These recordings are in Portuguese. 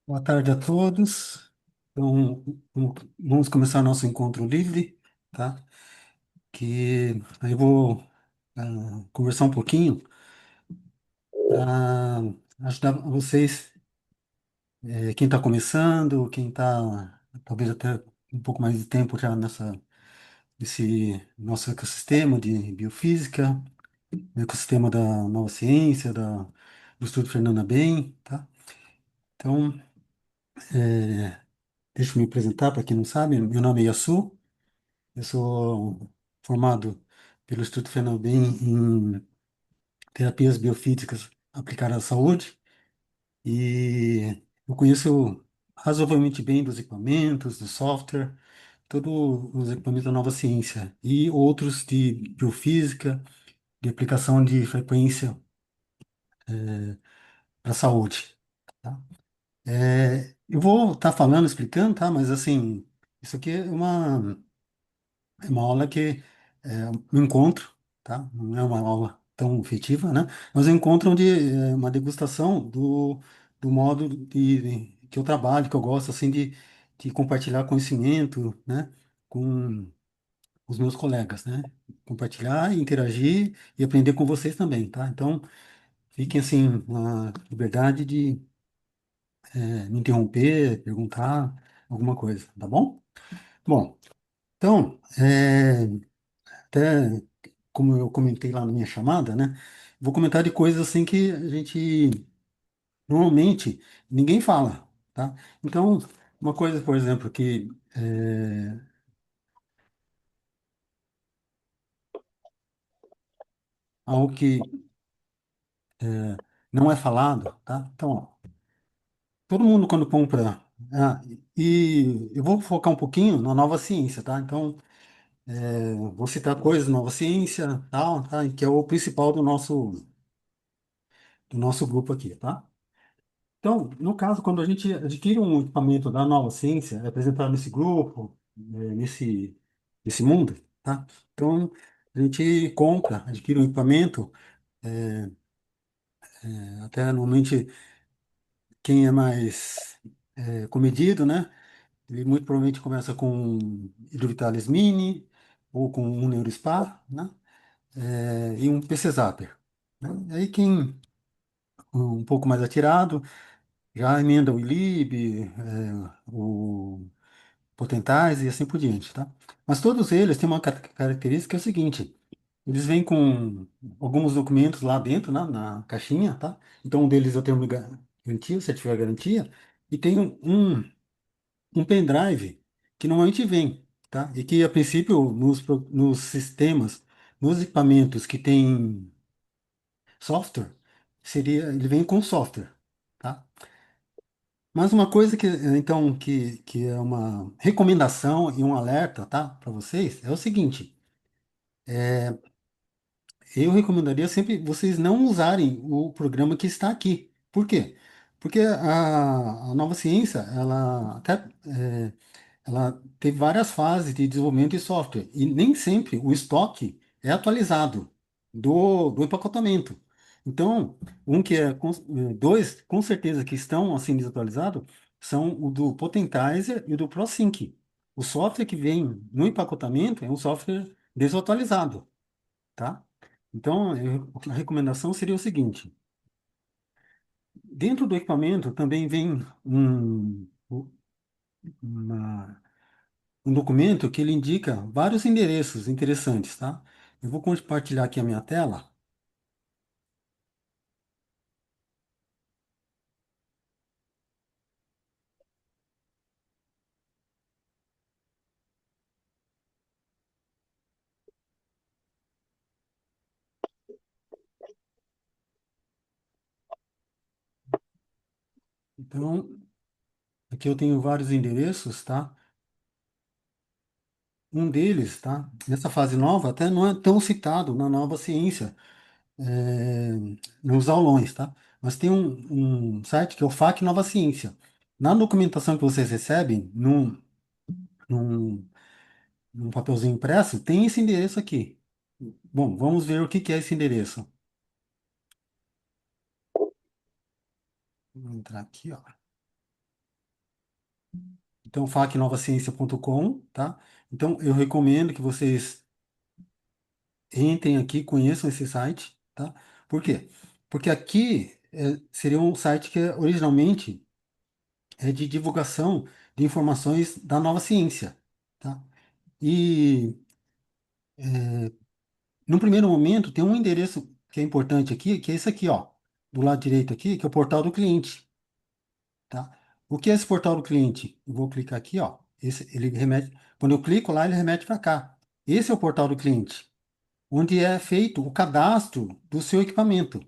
Boa tarde a todos. Então, vamos começar nosso encontro livre, tá? Que aí eu vou conversar um pouquinho para ajudar vocês, quem está começando, quem está talvez até um pouco mais de tempo já nesse nosso ecossistema de biofísica, no ecossistema da nova ciência, do Estudo Fernanda Bem, tá? Então, deixa eu me apresentar para quem não sabe. Meu nome é Yasu. Eu sou formado pelo Instituto Fenobem em terapias biofísicas aplicadas à saúde e eu conheço razoavelmente bem dos equipamentos, do software, todos os equipamentos da nova ciência e outros de biofísica, de aplicação de frequência para a saúde, tá? Eu vou estar falando, explicando, tá? Mas assim, isso aqui é uma aula que é um encontro, tá? Não é uma aula tão efetiva, né? Mas é um encontro onde é uma degustação do modo que eu trabalho, que eu gosto, assim, de compartilhar conhecimento, né? Com os meus colegas, né? Compartilhar, interagir e aprender com vocês também, tá? Então, fiquem, assim, na liberdade de me interromper, perguntar alguma coisa, tá bom? Bom, então, até como eu comentei lá na minha chamada, né? Vou comentar de coisas assim que a gente normalmente ninguém fala, tá? Então, uma coisa, por exemplo, que algo que não é falado, tá? Então, ó, todo mundo quando compra, e eu vou focar um pouquinho na nova ciência, tá? Então, vou citar coisas nova ciência, tal, tá? Que é o principal do nosso grupo aqui, tá? Então, no caso, quando a gente adquire um equipamento da nova ciência, é apresentado nesse grupo, nesse mundo, tá? Então, a gente compra, adquire um equipamento, até normalmente quem é mais comedido, né? Ele muito provavelmente começa com um Hidrovitalis Mini ou com um NeuroSpar, né? E um PC Zapper, né? Aí quem um pouco mais atirado já emenda o ILIB, o potentais e assim por diante, tá? Mas todos eles têm uma característica que é o seguinte: eles vêm com alguns documentos lá dentro, né, na caixinha, tá? Então, um deles é o termo de garantia, o certificado de garantia, e tem um pendrive que normalmente vem, tá? E que, a princípio, nos sistemas, nos equipamentos que tem software, ele vem com software, tá? Mas uma coisa então, que é uma recomendação e um alerta, tá, para vocês, é o seguinte: eu recomendaria sempre vocês não usarem o programa que está aqui. Por quê? Porque a nova ciência, ela teve várias fases de desenvolvimento de software e nem sempre o estoque é atualizado do empacotamento. Então, dois, com certeza que estão assim desatualizados, são o do Potentizer e o do ProSync. O software que vem no empacotamento é um software desatualizado, tá? Então, a recomendação seria o seguinte: dentro do equipamento também vem uma um documento que ele indica vários endereços interessantes, tá? Eu vou compartilhar aqui a minha tela. Então, aqui eu tenho vários endereços, tá? Um deles, tá? Nessa fase nova, até não é tão citado na nova ciência, é, nos aulões, tá? Mas tem um site que é o FAQ Nova Ciência. Na documentação que vocês recebem, num, num papelzinho impresso, tem esse endereço aqui. Bom, vamos ver o que que é esse endereço. Vou entrar aqui, ó. Então, facnovaciencia.com, tá? Então, eu recomendo que vocês entrem aqui, conheçam esse site, tá? Por quê? Porque aqui seria um site que originalmente é de divulgação de informações da nova ciência, tá? E, no primeiro momento, tem um endereço que é importante aqui, que é esse aqui, ó, do lado direito aqui, que é o portal do cliente, tá? O que é esse portal do cliente? Eu vou clicar aqui, ó. Ele remete, quando eu clico lá, ele remete para cá. Esse é o portal do cliente, onde é feito o cadastro do seu equipamento,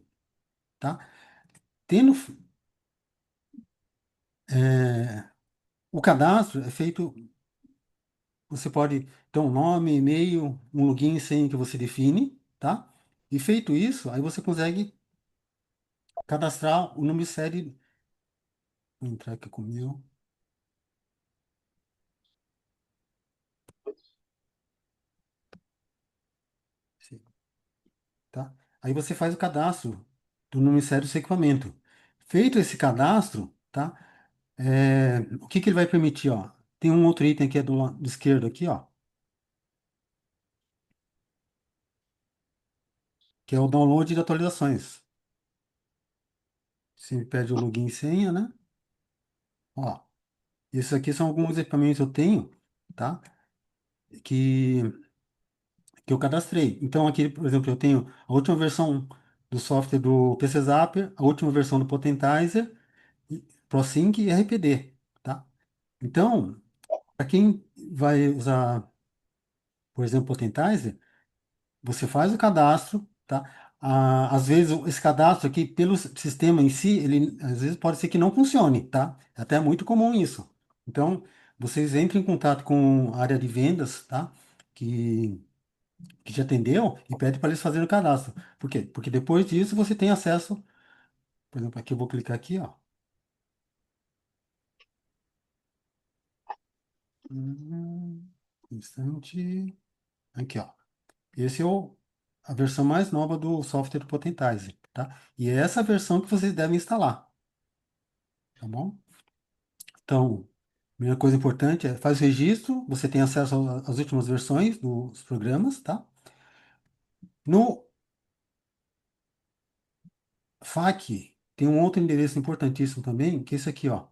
tá? Tendo, o cadastro é feito, você pode ter um nome, e-mail, um login e senha que você define, tá? E feito isso, aí você consegue cadastrar o número de série. Vou entrar aqui com o meu. Sim, tá? Aí você faz o cadastro do número de série do seu equipamento. Feito esse cadastro, tá? O que que ele vai permitir, ó? Tem um outro item que é do lado esquerdo aqui, ó, que é o download de atualizações. Você pede o login e senha, né? Ó, esses aqui são alguns equipamentos que eu tenho, tá? Que, que eu cadastrei. Então, aqui, por exemplo, eu tenho a última versão do software do PC Zapper, a última versão do Potentizer, ProSync e RPD, tá? Então, para quem vai usar, por exemplo, Potentizer, você faz o cadastro, tá? Às vezes, esse cadastro aqui, pelo sistema em si, ele às vezes pode ser que não funcione, tá? É até muito comum isso. Então, vocês entrem em contato com a área de vendas, tá? Que, que te atendeu e pede para eles fazerem o cadastro. Por quê? Porque depois disso você tem acesso, por exemplo, aqui eu vou clicar aqui, ó. Hum, Instante. Aqui, ó. Esse é a versão mais nova do software do Potentize, tá? E é essa versão que vocês devem instalar, tá bom? Então, primeira coisa importante é faz o registro, você tem acesso às últimas versões dos programas, tá? No FAQ tem um outro endereço importantíssimo também, que é esse aqui, ó,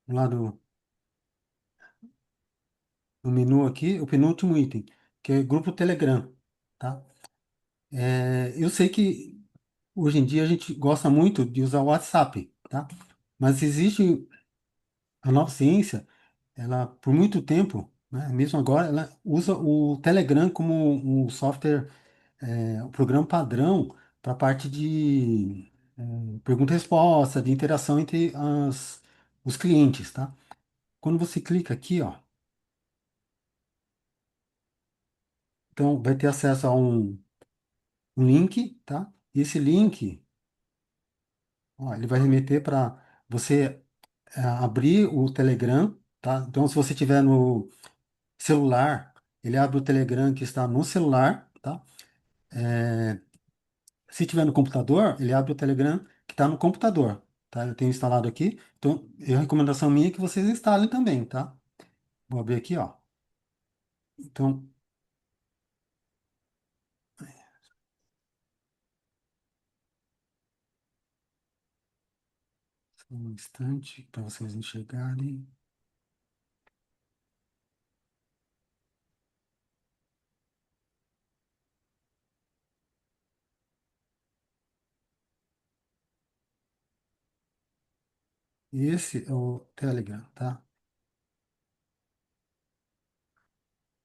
lá no menu aqui, o penúltimo item, que é grupo Telegram, tá? Eu sei que hoje em dia a gente gosta muito de usar o WhatsApp, tá? Mas existe a nova ciência, ela por muito tempo, né, mesmo agora, ela usa o Telegram como um software, um programa padrão para a parte de pergunta e resposta, de interação entre os clientes, tá? Quando você clica aqui, ó, então vai ter acesso a um link, tá? E esse link, ó, ele vai remeter para você abrir o Telegram, tá? Então, se você tiver no celular, ele abre o Telegram que está no celular, tá? Se tiver no computador, ele abre o Telegram que está no computador, tá? Eu tenho instalado aqui, então a recomendação minha é que vocês instalem também, tá? Vou abrir aqui, ó. Então, um instante para vocês enxergarem. Esse é o Telegram, tá?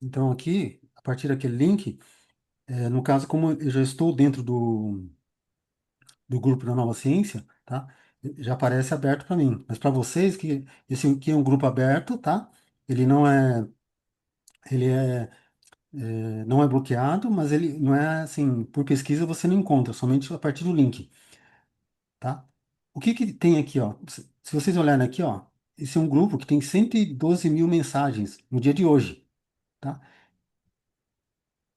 Então aqui, a partir daquele link, no caso, como eu já estou dentro do grupo da Nova Ciência, tá? Já aparece aberto para mim. Mas para vocês, que esse aqui é um grupo aberto, tá? Ele não é, ele não é bloqueado, mas ele não é assim, por pesquisa você não encontra, somente a partir do link, tá? O que que tem aqui, ó? Se vocês olharem aqui, ó, esse é um grupo que tem 112 mil mensagens no dia de hoje, tá?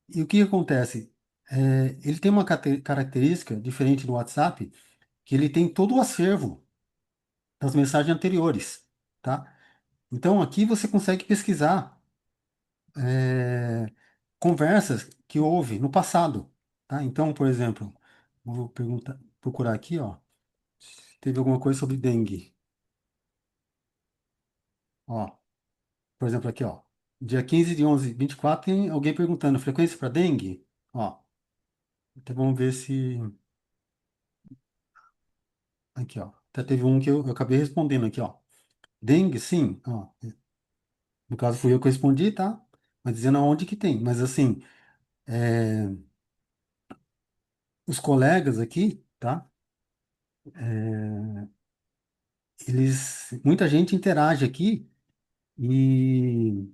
E o que acontece? Ele tem uma característica diferente do WhatsApp, que ele tem todo o acervo das mensagens anteriores, tá? Então, aqui você consegue pesquisar é, conversas que houve no passado, tá? Então, por exemplo, vou perguntar, procurar aqui, ó, se teve alguma coisa sobre dengue, ó, por exemplo, aqui, ó, dia 15/11/24 tem alguém perguntando frequência para dengue, ó, então vamos ver se, aqui, ó, até teve um que eu acabei respondendo aqui, ó, dengue, sim, ó, no caso fui eu que respondi, tá? Mas dizendo aonde que tem, mas assim, é, os colegas aqui, tá? Muita gente interage aqui e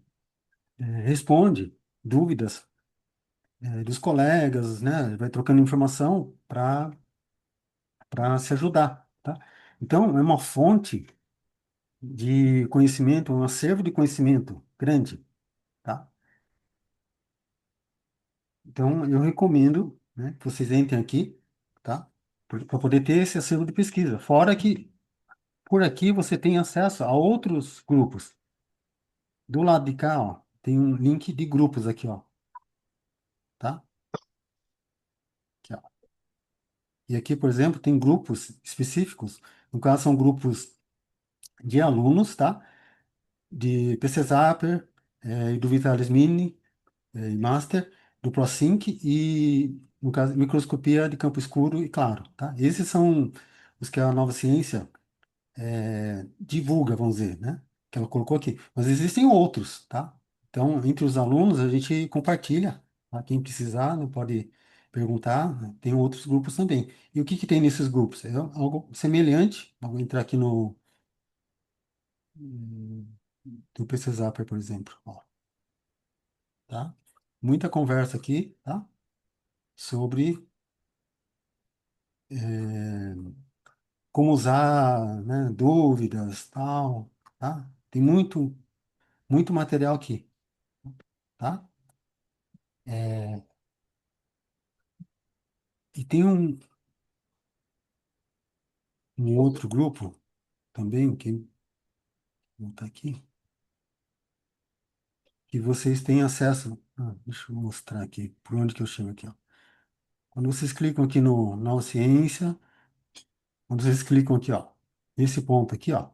responde dúvidas dos colegas, né? Vai trocando informação para se ajudar, tá? Então, é uma fonte de conhecimento, um acervo de conhecimento grande, tá? Então, eu recomendo, né, que vocês entrem aqui, tá? Para poder ter esse acervo de pesquisa. Fora que por aqui você tem acesso a outros grupos. Do lado de cá, ó, tem um link de grupos aqui, ó, tá? Aqui, ó. E aqui, por exemplo, tem grupos específicos, no caso são grupos de alunos, tá? De PC Zapper, e do Vitalis Mini, e Master, do ProSync e, no caso, microscopia de campo escuro e claro, tá? Esses são os que a Nova Ciência divulga, vamos dizer, né? Que ela colocou aqui. Mas existem outros, tá? Então, entre os alunos, a gente compartilha, tá? Quem precisar, não pode perguntar, né? Tem outros grupos também. E o que que tem nesses grupos? É algo semelhante, vamos entrar aqui no do PC Zapper, por exemplo, ó, tá? Muita conversa aqui, tá? Sobre como usar, né? Dúvidas, tal, tá? Tem muito material aqui, tá? E tem um outro grupo também, que não está aqui, que vocês têm acesso. Deixa eu mostrar aqui, por onde que eu chego aqui, ó. Quando vocês clicam aqui no Nova Ciência, quando vocês clicam aqui, ó, nesse ponto aqui, ó,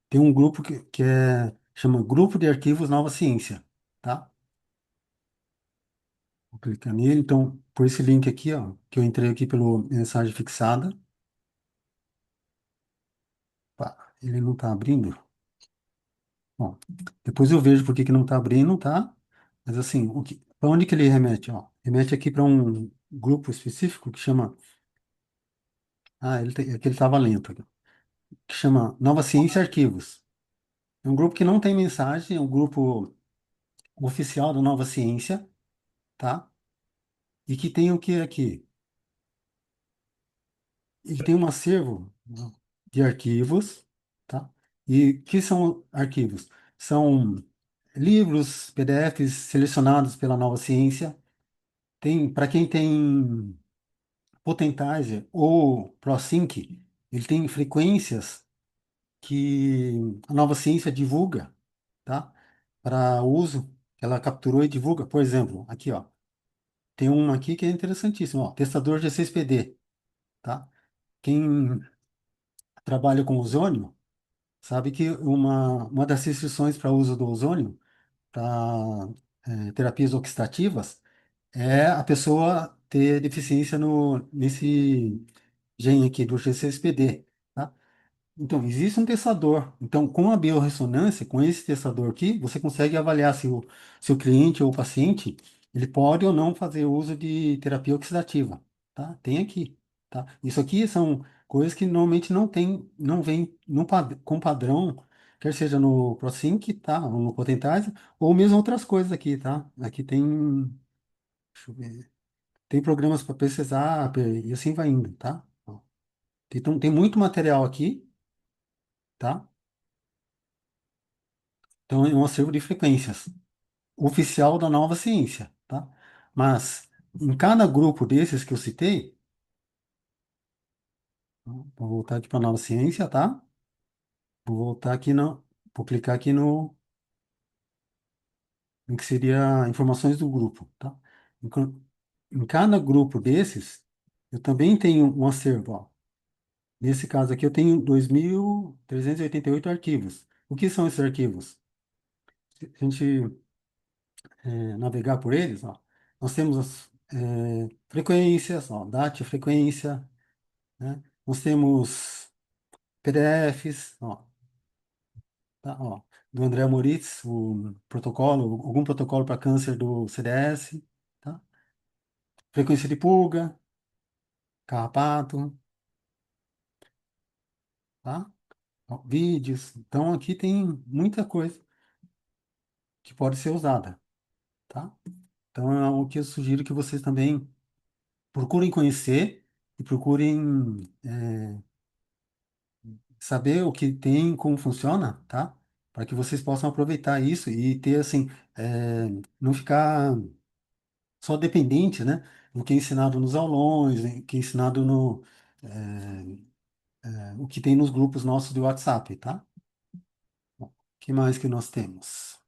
tem um grupo chama Grupo de Arquivos Nova Ciência, tá? Vou clicar nele, então, por esse link aqui, ó, que eu entrei aqui pelo mensagem fixada, pá, ele não está abrindo. Bom, depois eu vejo por que que não está abrindo, tá? Mas assim, para onde que ele remete? Ó? Remete aqui para um grupo específico que chama. Aqui ele estava lento, aqui, que chama Nova Ciência e Arquivos. É um grupo que não tem mensagem, é um grupo oficial da Nova Ciência, tá? E que tem o que aqui? Ele tem um acervo, né, de arquivos, tá? E o que são arquivos? São livros, PDFs selecionados pela Nova Ciência. Tem, para quem tem Potentizer ou ProSync, ele tem frequências que a Nova Ciência divulga, tá? Para uso, ela capturou e divulga. Por exemplo, aqui, ó, tem um aqui que é interessantíssimo, ó, testador G6PD, tá? Quem trabalha com ozônio sabe que uma das restrições para uso do ozônio para terapias oxidativas é a pessoa ter deficiência nesse gene aqui do G6PD, tá? Então, existe um testador. Então, com a biorressonância, com esse testador aqui, você consegue avaliar se o cliente ou o paciente ele pode ou não fazer uso de terapia oxidativa, tá? Tem aqui, tá? Isso aqui são coisas que normalmente não vem com padrão, quer seja no ProSync, tá? Ou no Potentizer, ou mesmo outras coisas aqui, tá? Aqui tem, deixa eu ver, tem programas para pesquisar e assim vai indo, tá? Ó, então, tem muito material aqui, tá? Então, é um acervo de frequências oficial da nova ciência, tá? Mas, em cada grupo desses que eu citei, Vou voltar aqui para Nova Ciência, tá? Vou voltar aqui no, vou clicar aqui no que seria informações do grupo, tá? Em, ca- em cada grupo desses, eu também tenho um acervo, ó. Nesse caso aqui, eu tenho 2.388 arquivos. O que são esses arquivos? Se a gente navegar por eles, ó, nós temos as frequências, ó, data, frequência, né? Nós temos PDFs, ó, tá, ó, do André Moritz, o protocolo, algum protocolo para câncer do CDS, tá? Frequência de pulga, carrapato, tá? Ó, vídeos. Então, aqui tem muita coisa que pode ser usada, tá? Então, é o que eu sugiro que vocês também procurem conhecer e procurem saber o que tem, como funciona, tá? Para que vocês possam aproveitar isso e ter, assim, não ficar só dependente, né? Do que é ensinado nos aulões, né, que é ensinado no, o que tem nos grupos nossos de WhatsApp, tá? Bom, o que mais que nós temos?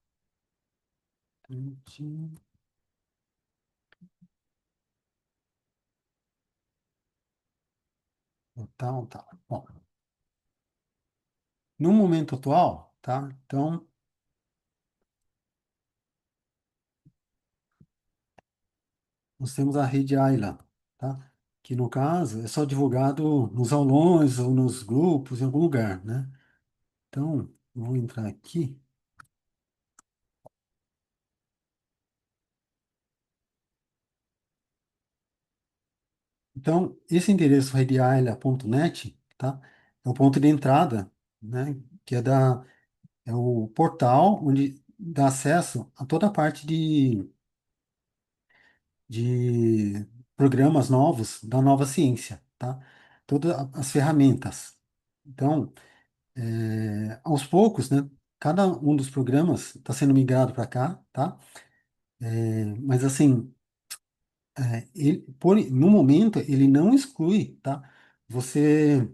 Tal, tal. Bom, no momento atual, tá? Então, nós temos a rede Ayla, tá? Que no caso é só divulgado nos aulões ou nos grupos, em algum lugar, né? Então, vou entrar aqui. Então, esse endereço redialia.net, tá? É o ponto de entrada, né? Que é o portal onde dá acesso a toda a parte de programas novos da nova ciência, tá? Todas as ferramentas. Então, aos poucos, né? Cada um dos programas está sendo migrado para cá, tá? Mas assim, no momento, ele não exclui, tá? Você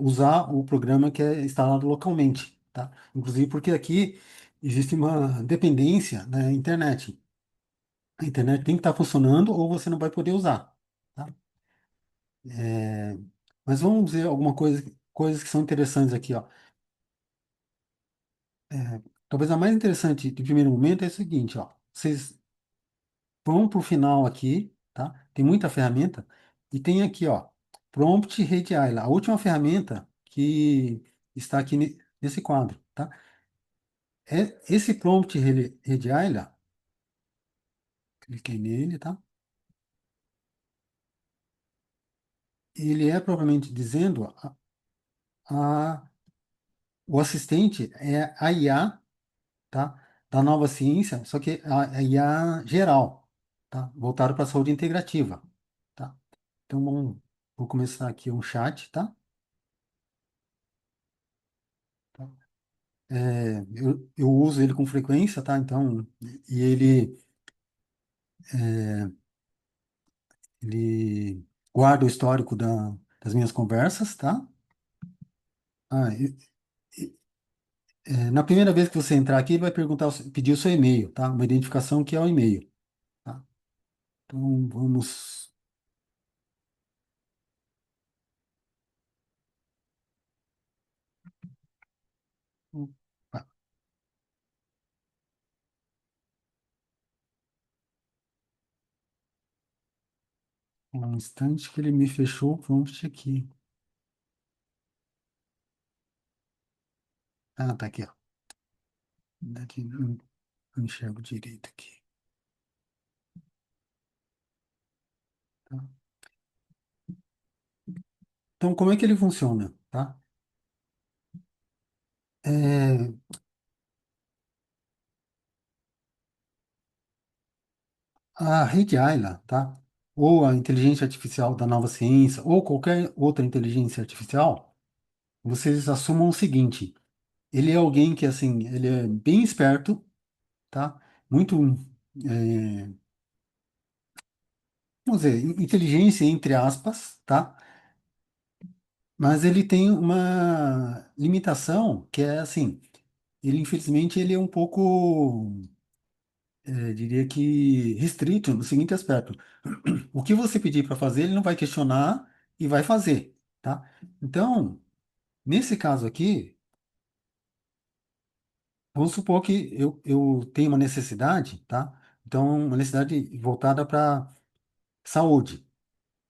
usar o programa que é instalado localmente, tá? Inclusive porque aqui existe uma dependência da internet. A internet tem que estar funcionando ou você não vai poder usar, tá? É, mas vamos ver alguma coisa, coisas que são interessantes aqui, ó. Talvez a mais interessante de primeiro momento é o seguinte, ó. Vocês vão para o final aqui, tá? Tem muita ferramenta e tem aqui, ó, Prompt Rede Ayla, a última ferramenta que está aqui nesse quadro, tá? Esse Prompt Rede Ayla, cliquei nele, tá? Ele é propriamente dizendo a- o assistente é a IA, tá? Da nova ciência, só que a IA geral, tá? Voltado para a saúde integrativa, tá? Então, vou começar aqui um chat, tá? Tá? Eu uso ele com frequência, tá? Então, e ele guarda o histórico das minhas conversas, tá? Ah, e- na primeira vez que você entrar aqui, ele vai perguntar, pedir o seu e-mail, tá? Uma identificação que é o e-mail, tá? Então, vamos. Opa, um instante que ele me fechou o prompt aqui. Ah, tá aqui, ó. Daqui, não enxergo direito aqui, tá? Então, como é que ele funciona, tá? É, a rede Ayla, tá? Ou a inteligência artificial da nova ciência, ou qualquer outra inteligência artificial, vocês assumam o seguinte: ele é alguém que, assim, ele é bem esperto, tá? Muito, é, vamos dizer, inteligência entre aspas, tá? Mas ele tem uma limitação que é assim, ele infelizmente ele é um pouco, diria que restrito no seguinte aspecto. O que você pedir para fazer, ele não vai questionar e vai fazer, tá? Então, nesse caso aqui, vamos supor que eu tenho uma necessidade, tá? Então, uma necessidade voltada para saúde.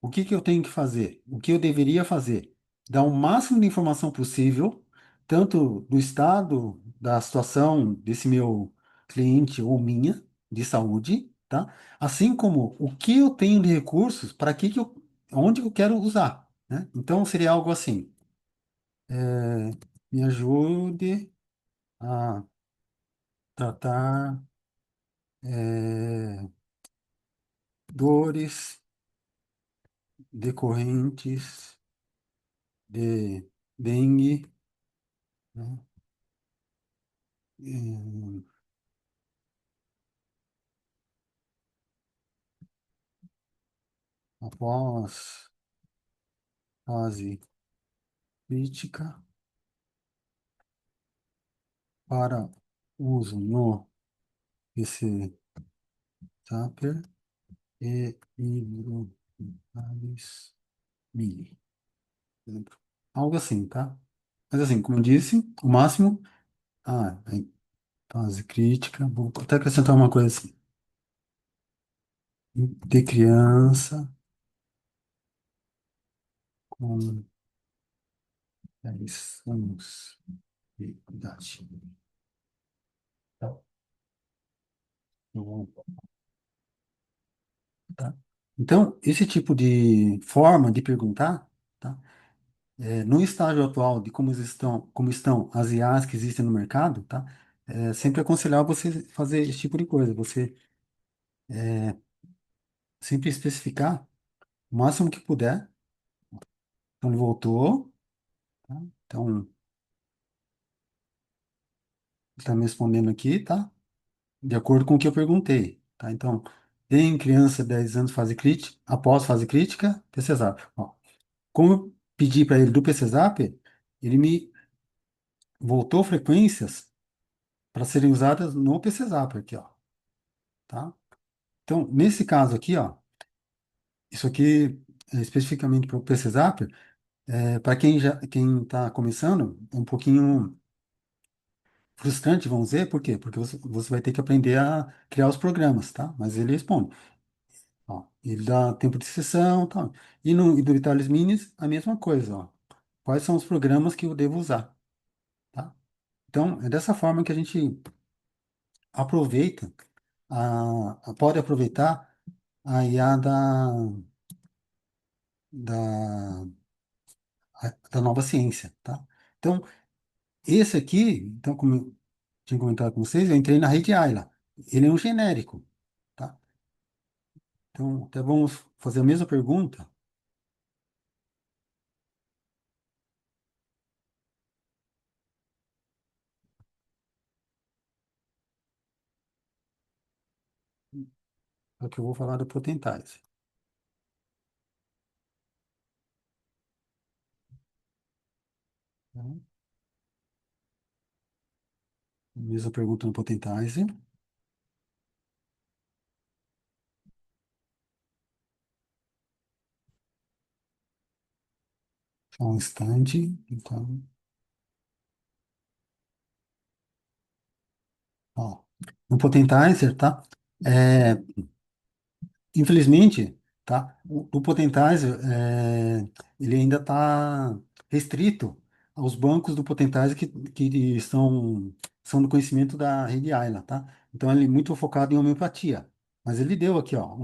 O que que eu tenho que fazer? O que eu deveria fazer? Dar o máximo de informação possível, tanto do estado, da situação desse meu cliente ou minha, de saúde, tá? Assim como o que eu tenho de recursos, para que que eu, onde eu quero usar, né? Então, seria algo assim, me ajude a tratar dores decorrentes de dengue, né? eh, após fase crítica para uso no PC Zapper e hidroanálise mini. Por exemplo. Algo assim, tá? Mas assim, como eu disse, o máximo. Aí, fase crítica. Vou até acrescentar uma coisa assim. De criança com 10 anos de idade. Tá? Bom, tá? Então, esse tipo de forma de perguntar, tá? No estágio atual de como estão as IAs que existem no mercado, tá? É sempre aconselhável você fazer esse tipo de coisa, você sempre especificar o máximo que puder. Então, ele voltou, tá? Então, está me respondendo aqui, tá? De acordo com o que eu perguntei, tá? Então, tem criança de 10 anos fase crítica, após fase crítica, PCZAP. Ó, como eu pedi para ele do PCZAP, ele me voltou frequências para serem usadas no PCZAP aqui, ó, tá? Então, nesse caso aqui, ó, isso aqui é especificamente para o PC Zapper, para quem está começando, é um pouquinho frustrante, vamos dizer, por quê? Porque você vai ter que aprender a criar os programas, tá? Mas ele responde, ó, ele dá tempo de sessão, tá? E do Vitalis Minis, a mesma coisa, ó. Quais são os programas que eu devo usar, tá? Então, é dessa forma que a gente aproveita, pode aproveitar a IA da, da nova ciência, tá? Então, esse aqui, então, como eu tinha comentado com vocês, eu entrei na rede Ayla. Ele é um genérico, tá? Então, até vamos fazer a mesma pergunta, só que eu vou falar do Potentize. Tá? Mesma pergunta no Potentize. Só um instante. Então, ó, no Potentizer, tá? É, infelizmente, tá? O Potentizer, ele ainda está restrito aos bancos do Potentizer que são do conhecimento da rede Ayla, tá? Então, ele é muito focado em homeopatia. Mas ele deu aqui, ó,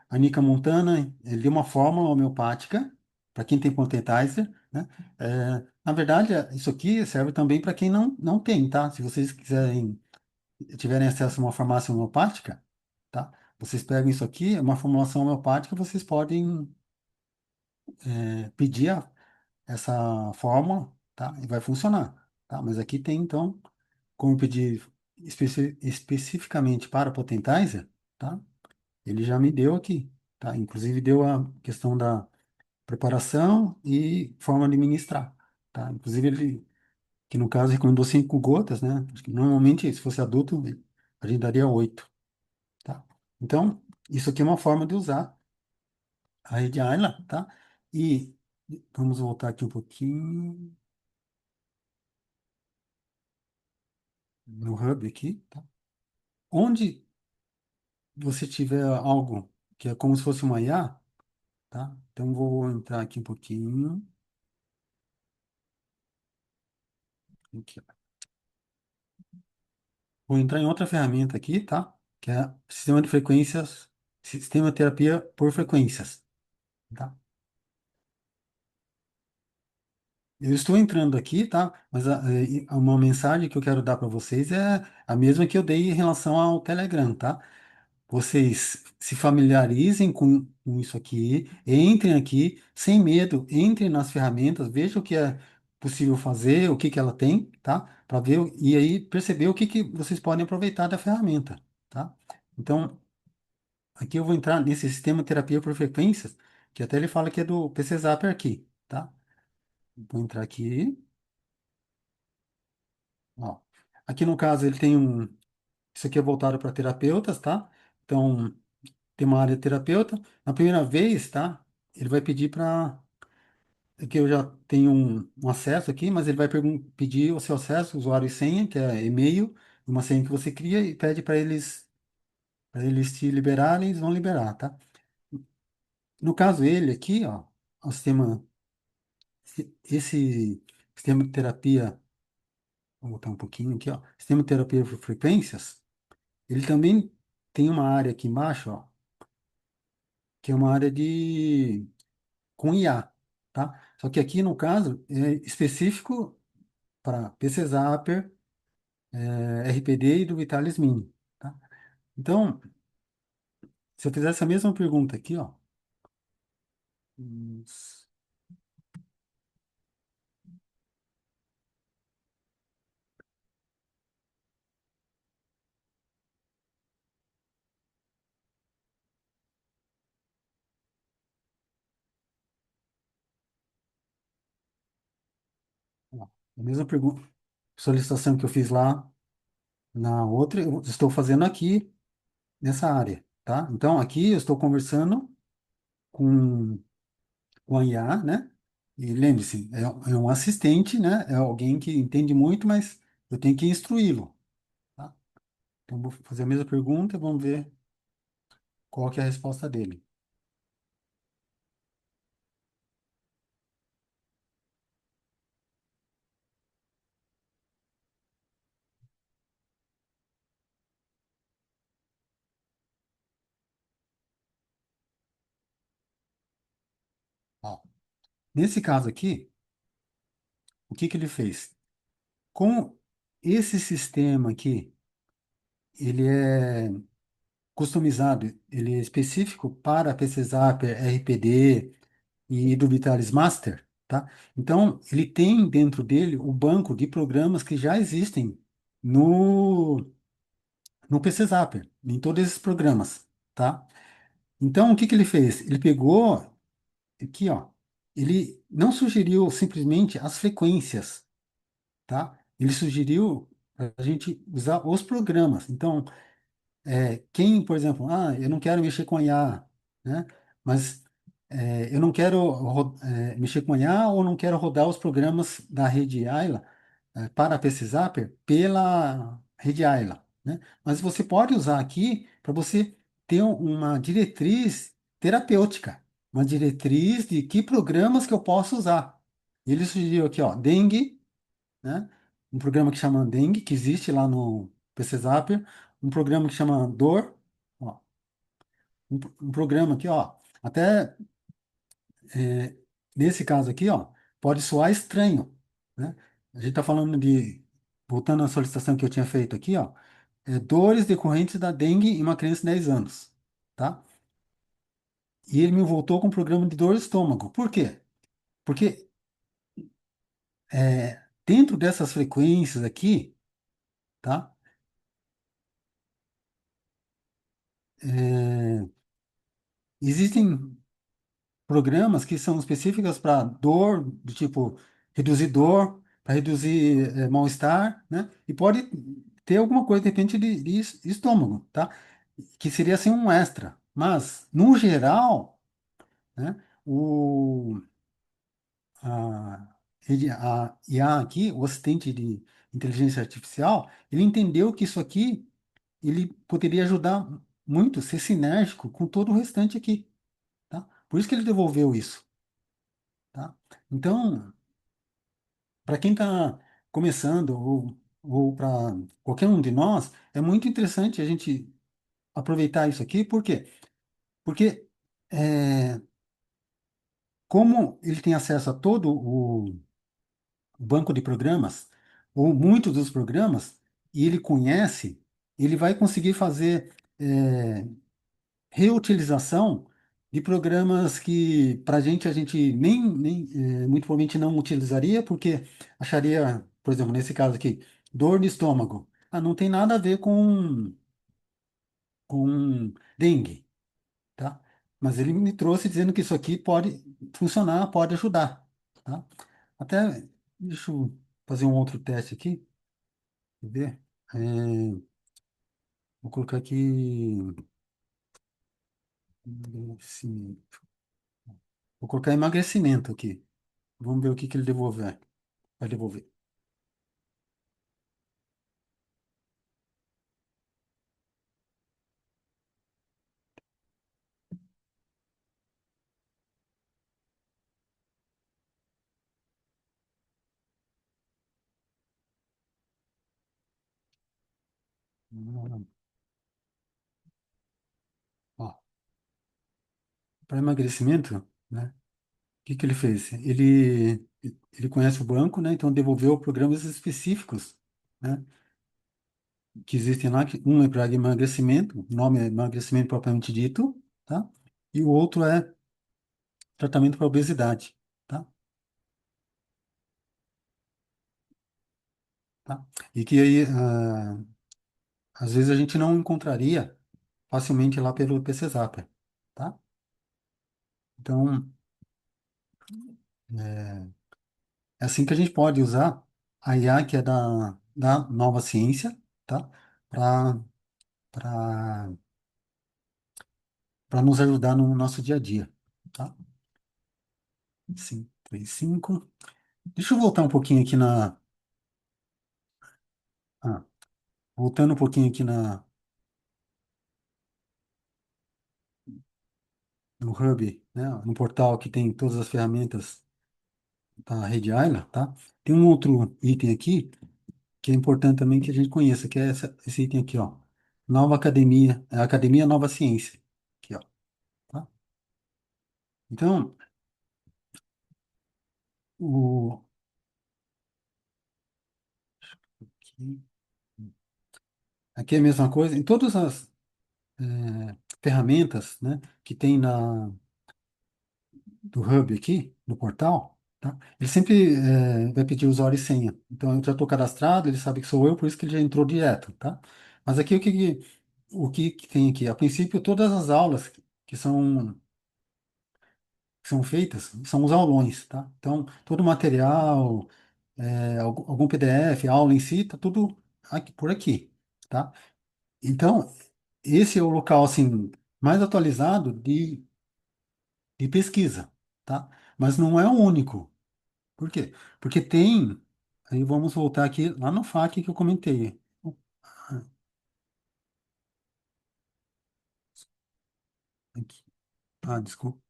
a Nica Montana, ele deu uma fórmula homeopática para quem tem Potentizer, né? Na verdade, isso aqui serve também para quem não tem, tá? Se vocês quiserem tiverem acesso a uma farmácia homeopática, tá? Vocês pegam isso aqui, é uma formulação homeopática, vocês podem pedir essa fórmula, tá? E vai funcionar, tá? Mas aqui tem, então, como eu pedi especificamente para Potentizer, tá? Ele já me deu aqui, tá? Inclusive deu a questão preparação e forma de ministrar, tá? Inclusive, ele, que no caso recomendou 5 gotas, né? Acho que normalmente, se fosse adulto, a gente daria 8, tá? Então, isso aqui é uma forma de usar a rede Ayla, tá? E vamos voltar aqui um pouquinho no Hub aqui, tá? Onde você tiver algo que é como se fosse uma IA, tá? Então, vou entrar aqui um pouquinho. Aqui, ó. Vou entrar em outra ferramenta aqui, tá? Que é sistema de frequências, sistema de terapia por frequências, tá? Eu estou entrando aqui, tá? Mas uma mensagem que eu quero dar para vocês é a mesma que eu dei em relação ao Telegram, tá? Vocês se familiarizem com isso aqui, entrem aqui sem medo, entrem nas ferramentas, vejam o que é possível fazer, o que que ela tem, tá? Para ver e aí perceber o que que vocês podem aproveitar da ferramenta, tá? Então, aqui eu vou entrar nesse sistema de terapia por frequências, que até ele fala que é do PC Zapper aqui, tá? Vou entrar aqui, ó. Aqui no caso ele tem um, isso aqui é voltado para terapeutas, tá? Então, tem uma área de terapeuta. Na primeira vez, tá? Ele vai pedir para. Aqui eu já tenho um acesso aqui, mas ele vai pedir o seu acesso, usuário e senha, que é e-mail, uma senha que você cria e pede para eles te liberarem, eles vão liberar, tá? No caso, ele aqui, ó, o sistema, esse sistema de terapia, vou botar um pouquinho aqui, ó, sistema de terapia por frequências, ele também tem uma área aqui embaixo, ó, que é uma área de com IA, tá? Só que aqui, no caso, é específico para PC Zapper, RPD e do Vitalis Mini, tá? Então, se eu fizer essa mesma pergunta aqui, ó, hum, ó, a mesma pergunta, solicitação que eu fiz lá na outra, eu estou fazendo aqui nessa área, tá? Então, aqui eu estou conversando com, com a IA, né? E lembre-se, é um assistente, né? É alguém que entende muito, mas eu tenho que instruí-lo, tá? Então, vou fazer a mesma pergunta, vamos ver qual que é a resposta dele. Ó, nesse caso aqui, o que que ele fez? Com esse sistema aqui, ele é customizado, ele é específico para PC Zapper, RPD e do Vitalis Master, tá? Então, ele tem dentro dele o banco de programas que já existem no, no PC Zapper, em todos esses programas, tá? Então, o que que ele fez? Ele pegou aqui, ó, ele não sugeriu simplesmente as frequências, tá? Ele sugeriu a gente usar os programas. Então, quem, por exemplo, eu não quero mexer com IA, né? Mas eu não quero mexer com IA ou não quero rodar os programas da rede Ayla para PC Zapper pela rede Ayla, né? Mas você pode usar aqui para você ter uma diretriz terapêutica, uma diretriz de que programas que eu posso usar. Ele sugeriu aqui, ó, Dengue, né? Um programa que chama Dengue, que existe lá no PC Zapper, um programa que chama Dor, ó, um programa aqui, ó, até é, nesse caso aqui, ó, pode soar estranho, né? A gente está falando de, voltando à solicitação que eu tinha feito aqui, ó, dores decorrentes da dengue em uma criança de 10 anos, tá? E ele me voltou com um programa de dor de estômago. Por quê? Porque dentro dessas frequências aqui, tá? É, existem programas que são específicas para dor, do tipo reduzir dor, para reduzir mal-estar, né? E pode ter alguma coisa, de repente, de estômago, tá? Que seria assim um extra. Mas, no geral, né, a IA aqui, o assistente de inteligência artificial, ele entendeu que isso aqui ele poderia ajudar muito, ser sinérgico com todo o restante aqui, tá? Por isso que ele devolveu isso, tá? Então, para quem está começando ou para qualquer um de nós, é muito interessante a gente aproveitar isso aqui, por quê? Porque é, como ele tem acesso a todo o banco de programas, ou muitos dos programas, e ele conhece, ele vai conseguir fazer reutilização de programas que para a gente nem muito provavelmente não utilizaria, porque acharia, por exemplo, nesse caso aqui, dor de estômago. Ah, não tem nada a ver com dengue, tá? Mas ele me trouxe dizendo que isso aqui pode funcionar, pode ajudar, tá? Até, deixa eu fazer um outro teste aqui, quer ver? É, vou colocar aqui, emagrecimento. Vou colocar emagrecimento aqui. Vamos ver o que que ele devolver. Vai devolver. Para emagrecimento, né? O que que ele fez? Ele conhece o banco, né? Então devolveu programas específicos, né? Que existem lá. Um é para emagrecimento, o nome é emagrecimento propriamente dito, tá? E o outro é tratamento para obesidade, tá? Tá? E que aí, às vezes a gente não encontraria facilmente lá pelo PC Zapper, tá? Então, é assim que a gente pode usar a IA, que é da nova ciência, tá? Para para nos ajudar no nosso dia a dia, tá? 535. Deixa eu voltar um pouquinho aqui ah, voltando um pouquinho aqui no Hub, né? No portal que tem todas as ferramentas da Rede Ayla, tá? Tem um outro item aqui que é importante também que a gente conheça, que é esse item aqui, ó. Nova Academia, Academia Nova Ciência. Aqui, ó. Tá? Então, o, aqui, aqui é a mesma coisa. Em todas as ferramentas, né, que tem do Hub aqui, no portal, tá? Ele sempre vai pedir usuário e senha. Então, eu já estou cadastrado, ele sabe que sou eu, por isso que ele já entrou direto, tá? Mas aqui, o que tem aqui? A princípio, todas as aulas que são feitas são os aulões, tá? Então, todo o material, algum PDF, aula em si, tá tudo por aqui, tá? Então, esse é o local, assim, mais atualizado de pesquisa, tá? Mas não é o único. Por quê? Porque tem, aí vamos voltar aqui lá no FAQ que eu comentei. Aqui. Ah, desculpe.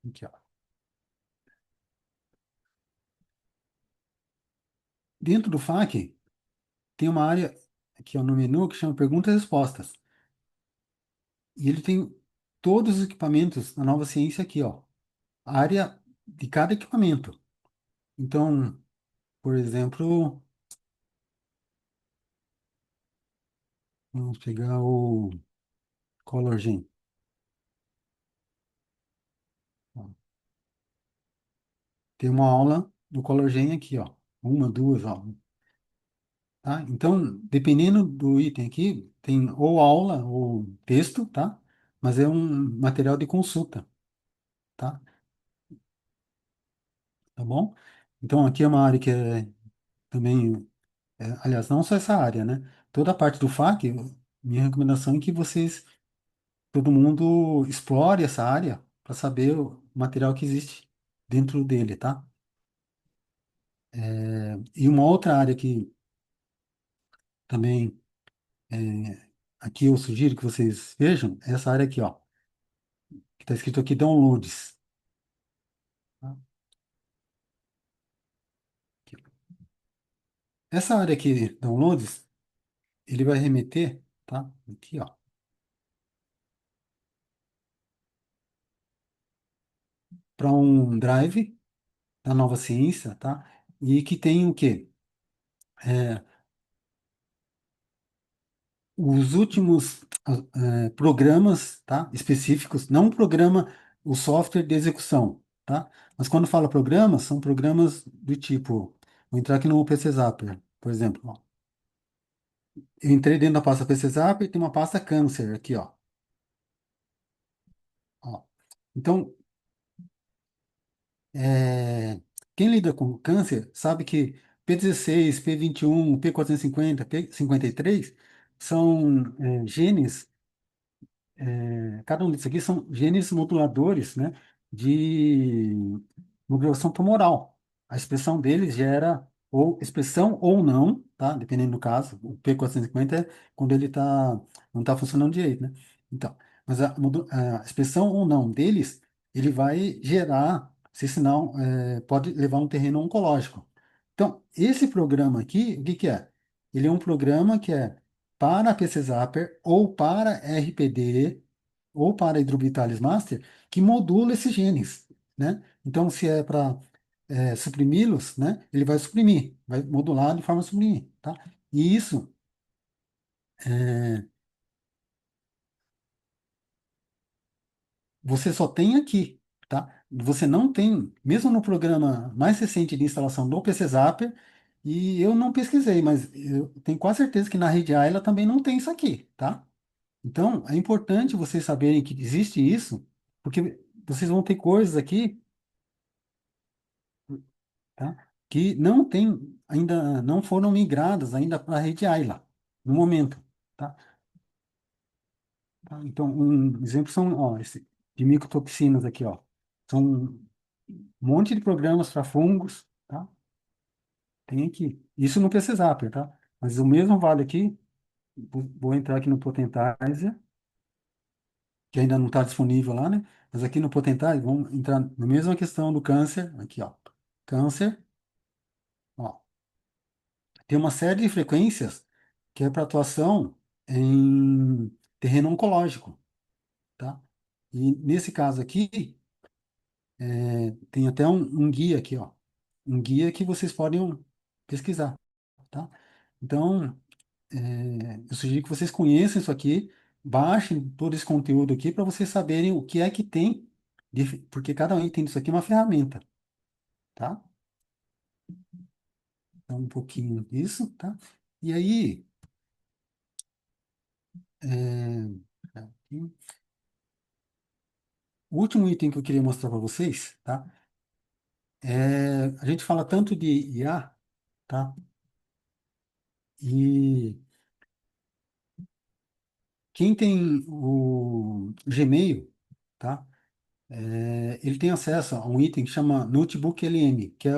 Aqui, ó. Dentro do FAQ tem uma área aqui ó, no menu que chama Perguntas e Respostas. E ele tem todos os equipamentos da nova ciência aqui, ó. A área de cada equipamento. Então, por exemplo, vamos pegar o Color Gen. Ó. Tem uma aula do Color Gen aqui, ó. Uma, duas, ó. tá? Então, dependendo do item aqui, tem ou aula ou texto, tá? Mas é um material de consulta, tá? Tá bom? Então, aqui é uma área que é também, aliás, não só essa área, né? Toda a parte do FAQ, minha recomendação é que vocês, todo mundo explore essa área para saber o material que existe dentro dele, tá? E uma outra área que também aqui eu sugiro que vocês vejam é essa área aqui, ó, que está escrito aqui downloads. Tá? Aqui. Essa área aqui, downloads, ele vai remeter, tá? Aqui, ó, para um drive da Nova Ciência, tá? E que tem o quê? É, os últimos programas, tá? Específicos, não o programa, o software de execução, tá? Mas quando fala programas, são programas do tipo, vou entrar aqui no PC Zapper, por exemplo, ó. Eu entrei dentro da pasta PC Zapper e tem uma pasta câncer aqui, ó. Ó. Então, é, quem lida com câncer sabe que P16, P21, P450, P53 são genes. Cada um desses aqui são genes moduladores, né, de modulação tumoral. A expressão deles gera ou expressão ou não, tá? Dependendo do caso. O P450 é quando ele não está funcionando direito, né? Então, mas a expressão ou não deles, ele vai gerar, se senão pode levar a um terreno oncológico. Então, esse programa aqui, o que que é? Ele é um programa que é para PC Zapper ou para RPD ou para Hydrobittalis Master que modula esses genes, né? Então, se é para suprimi-los, né? Ele vai suprimir, vai modular de forma a suprimir, tá? E isso, é, você só tem aqui, tá? Você não tem, mesmo no programa mais recente de instalação do PC Zapper, e eu não pesquisei, mas eu tenho quase certeza que na rede Ayla também não tem isso aqui, tá? Então, é importante vocês saberem que existe isso, porque vocês vão ter coisas aqui, tá? Que não tem, ainda não foram migradas ainda para a rede Ayla, no momento, tá? Tá? Então, um exemplo são, ó, esse, de micotoxinas aqui, ó. São um monte de programas para fungos, tá? Tem aqui. Isso no PC Zapper, tá? Mas o mesmo vale aqui, vou entrar aqui no Potentizer, que ainda não está disponível lá, né? Mas aqui no Potentizer, vamos entrar na mesma questão do câncer, aqui, ó. Câncer, ó. Tem uma série de frequências que é para atuação em terreno oncológico, tá? E nesse caso aqui, tem até um guia aqui, ó. Um guia que vocês podem pesquisar, tá? Então, eu sugiro que vocês conheçam isso aqui, baixem todo esse conteúdo aqui para vocês saberem o que é que tem, porque cada item disso aqui é uma ferramenta, tá? Então, um pouquinho disso, tá? E aí, aqui, o último item que eu queria mostrar para vocês, tá? A gente fala tanto de IA, tá? E quem tem o Gmail, tá? Ele tem acesso a um item que chama Notebook LM, que é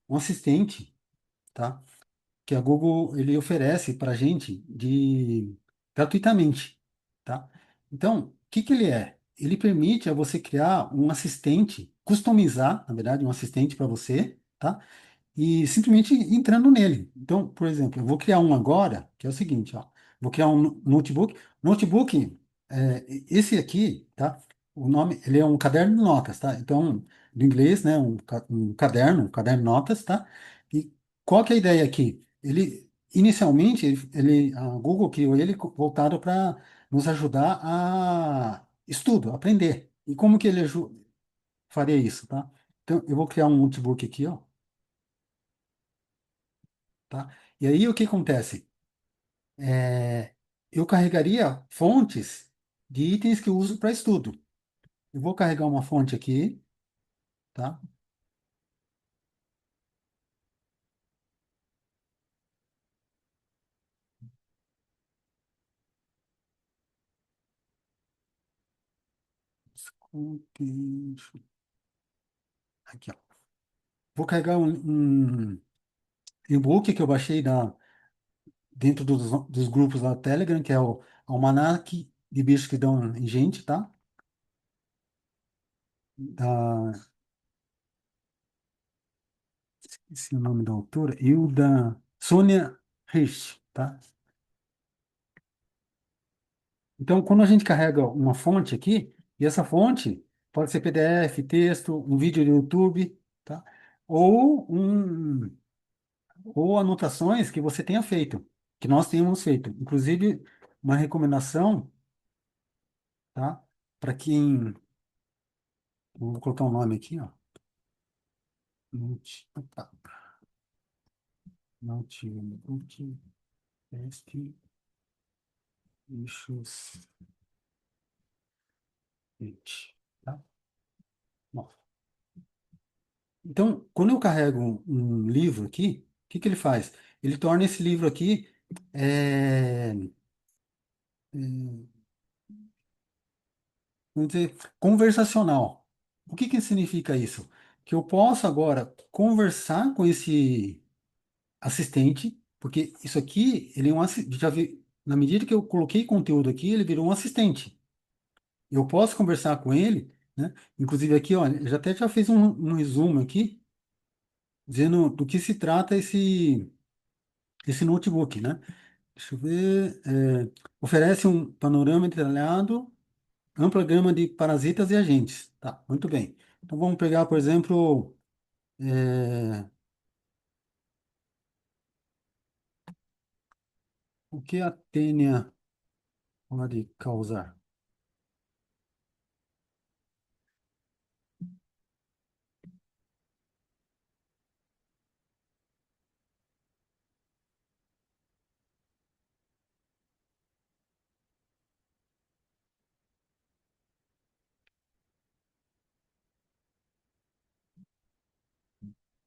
um assistente, tá? Que a Google ele oferece para a gente gratuitamente, tá? Então, o que que ele é? Ele permite a você criar um assistente, customizar, na verdade, um assistente para você, tá? E simplesmente entrando nele. Então, por exemplo, eu vou criar um agora, que é o seguinte, ó, vou criar um notebook. Notebook, esse aqui, tá? O nome, ele é um caderno de notas, tá? Então, do inglês, né? Um caderno de notas, tá? E qual que é a ideia aqui? Ele, inicialmente, a Google criou ele voltado para nos ajudar a estudo, aprender. E como que ele faria isso, tá? Então, eu vou criar um notebook aqui, ó, tá? E aí o que acontece? É, eu carregaria fontes de itens que eu uso para estudo. Eu vou carregar uma fonte aqui, tá? Aqui, ó. Vou carregar um e-book que eu baixei dentro dos grupos lá do Telegram, que é o Almanac de Bichos que Dão em Gente, tá? Da, esqueci o nome da autora, Hilda Sônia Rich, tá? Então, quando a gente carrega uma fonte aqui, e essa fonte pode ser PDF, texto, um vídeo do YouTube, tá? Ou, ou anotações que você tenha feito, que nós tenhamos feito. Inclusive, uma recomendação, tá? Para quem, vou colocar um nome aqui, ó. Opa, Notebook, teste, issues, it, tá? Bom, então, quando eu carrego um livro aqui, o que que ele faz? Ele torna esse livro aqui, é, vamos dizer, conversacional. O que que significa isso? Que eu posso agora conversar com esse assistente, porque isso aqui, ele é já vi, na medida que eu coloquei conteúdo aqui, ele virou um assistente. Eu posso conversar com ele, né? Inclusive aqui, olha, eu já até já fiz um resumo aqui, dizendo do que se trata esse notebook, né? Deixa eu ver. Oferece um panorama detalhado, ampla gama de parasitas e agentes. Tá, muito bem. Então vamos pegar, por exemplo, é, o que a tênia pode causar?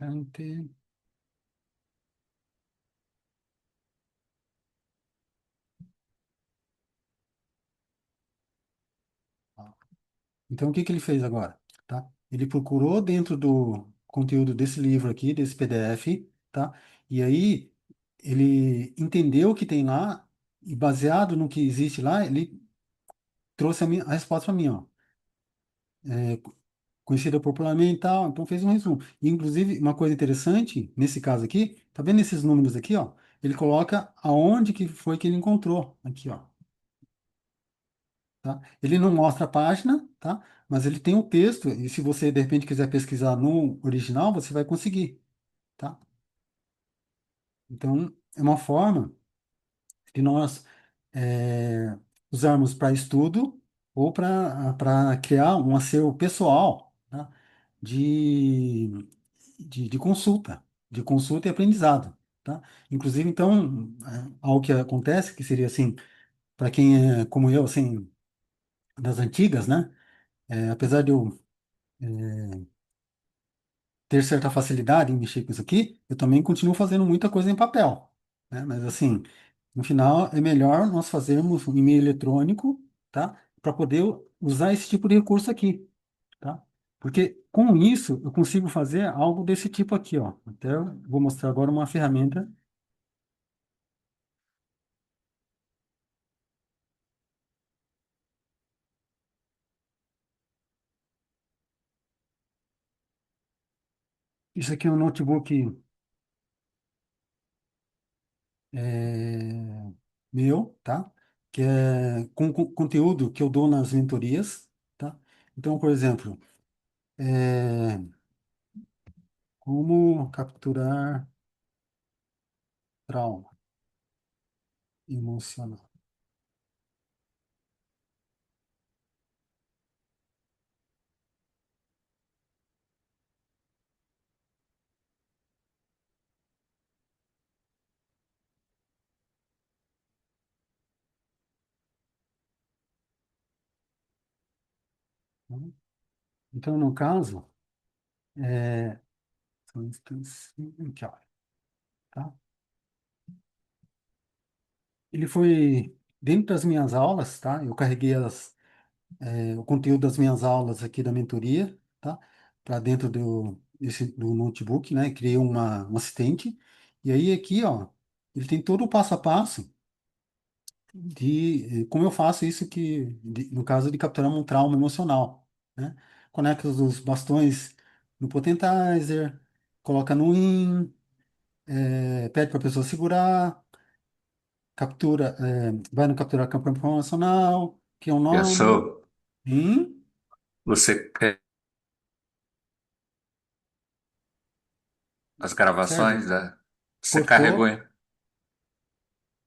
Ante- Então, o que que ele fez agora? Tá? Ele procurou dentro do conteúdo desse livro aqui, desse PDF, tá? E aí ele entendeu o que tem lá e baseado no que existe lá, ele trouxe a resposta para mim, ó. Conhecida popularmente e tal, então fez um resumo. E, inclusive, uma coisa interessante, nesse caso aqui, tá vendo esses números aqui, ó? Ele coloca aonde que foi que ele encontrou, aqui, ó, tá? Ele não mostra a página, tá? Mas ele tem o texto, e se você, de repente, quiser pesquisar no original, você vai conseguir, tá? Então, é uma forma de nós usarmos para estudo ou para criar um acervo pessoal, tá? De, de consulta e aprendizado, tá? Inclusive, então, algo que acontece, que seria assim, para quem é como eu, assim, das antigas, né? Apesar de eu ter certa facilidade em mexer com isso aqui, eu também continuo fazendo muita coisa em papel, né? Mas assim, no final é melhor nós fazermos um e-mail eletrônico, tá? Para poder usar esse tipo de recurso aqui, tá? Porque com isso eu consigo fazer algo desse tipo aqui, ó. Até eu vou mostrar agora uma ferramenta. Isso aqui é um notebook é, meu, tá? Que é com conteúdo que eu dou nas mentorias, tá? Então, por exemplo, é, como capturar trauma emocional. Tá? Então, no caso, é, só um instantinho aqui, ó, tá? Ele foi dentro das minhas aulas, tá? Eu carreguei o conteúdo das minhas aulas aqui da mentoria, tá? Para dentro do notebook, né? Criei um assistente. E aí aqui, ó, ele tem todo o passo a passo de como eu faço isso no caso de capturar um trauma emocional, né? Conecta os bastões no Potentizer, coloca no IN, pede para a pessoa segurar, vai no capturar campo informacional, que é um nome, Pensou? IN, Você, as certo? gravações, você carregou, Cortou. hein?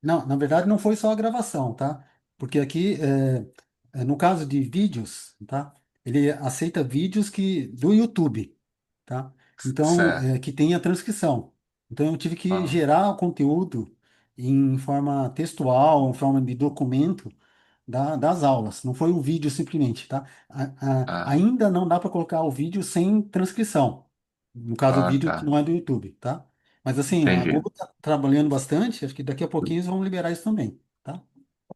Não, na verdade não foi só a gravação, tá? Porque aqui, no caso de vídeos, tá? Ele aceita vídeos do YouTube, tá? Então, Certo. que tem a transcrição. Então, eu tive que Ah, gerar o conteúdo em forma textual, em forma de documento das aulas. Não foi um vídeo simplesmente, tá? ah, Ainda não dá para colocar o vídeo sem transcrição. No caso, o vídeo que tá. não é do YouTube, tá? Mas assim, a Entendi. Google está trabalhando bastante, acho que daqui a pouquinho eles vão liberar isso também, tá?